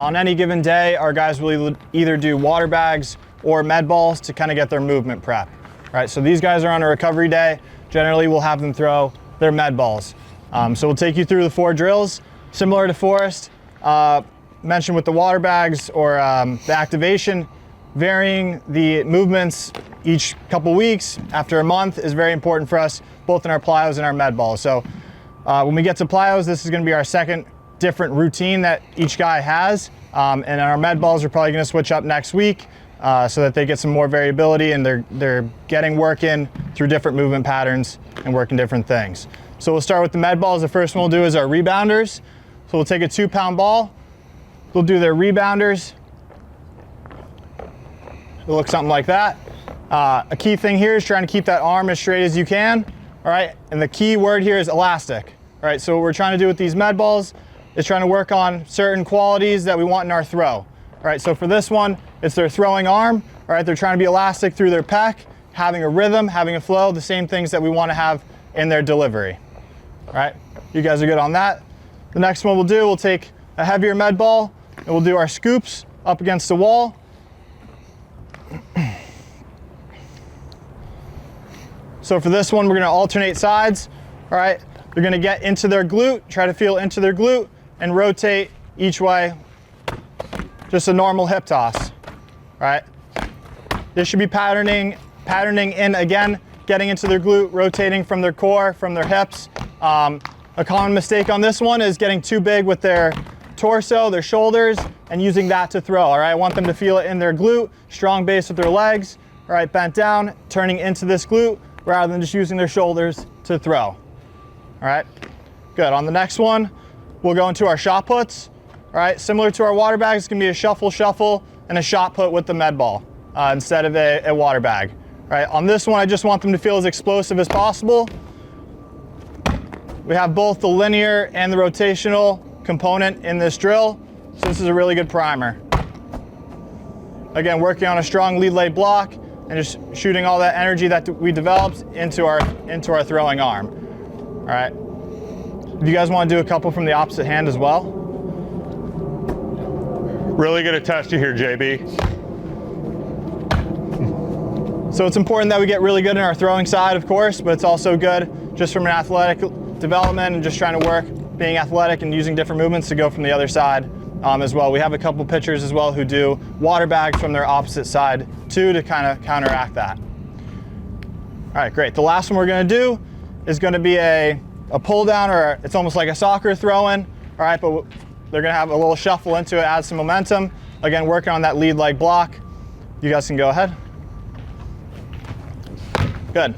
On any given day, our guys will either do water bags or med balls to kind of get their movement prep. Right, so these guys are on a recovery day. Generally, we'll have them throw their med balls. So we'll take you through the 4 drills, similar to Forrest, mentioned with the water bags or the activation. Varying the movements each couple weeks after a month is very important for us, both in our plyos and our med balls. So when we get to plyos, this is going to be our second different routine that each guy has. And our med balls are probably going to switch up next week so that they get some more variability and they're getting work in through different movement patterns and working different things. So we'll start with the med balls. The first one we'll do is our rebounders. So we'll take a 2-pound ball. We'll do their rebounders. It'll look something like that. A key thing here is trying to keep that arm as straight as you can. All right, and the key word here is elastic. All right, so what we're trying to do with these med balls is trying to work on certain qualities that we want in our throw. All right, so for this one, it's their throwing arm. All right, they're trying to be elastic through their pec, having a rhythm, having a flow, the same things that we want to have in their delivery. All right, you guys are good on that. The next one we'll take a heavier med ball and we'll do our scoops up against the wall. So for this one, we're going to alternate sides. All right, they're going to get into their glute, try to feel into their glute, and rotate each way. Just a normal hip toss. All right, this should be patterning in again, getting into their glute, rotating from their core, from their hips. A common mistake on this one is getting too big with their torso, their shoulders, and using that to throw. All right, I want them to feel it in their glute, strong base with their legs. All right, bent down, turning into this glute, rather than just using their shoulders to throw. All right, good. On the next one, we'll go into our shot puts. All right, similar to our water bags, it's gonna be a shuffle, and a shot put with the med ball instead of a water bag. All right, on this one, I just want them to feel as explosive as possible. We have both the linear and the rotational component in this drill, so this is a really good primer. Again, working on a strong lead leg block and just shooting all that energy that we developed into our throwing arm. All right. If you guys want to do a couple from the opposite hand as well. Really gonna test you here, JB. So it's important that we get really good in our throwing side, of course, but it's also good just from an athletic development and just trying to work being athletic and using different movements to go from the other side as well. We have a couple pitchers as well who do water bags from their opposite side too to kind of counteract that. All right, great. The last one we're going to do is going to be a pull down, or it's almost like a soccer throw-in. All right, but they're going to have a little shuffle into it, add some momentum. Again, working on that lead leg block. You guys can go ahead. Good.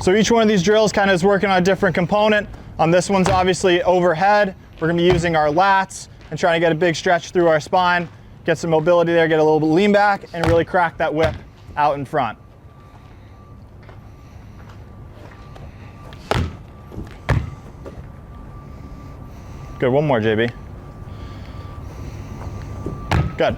So each one of these drills kind of is working on a different component. This one's obviously overhead. We're going to be using our lats and trying to get a big stretch through our spine, get some mobility there, get a little bit lean back, and really crack that whip out in front. Good, one more, JB. Good.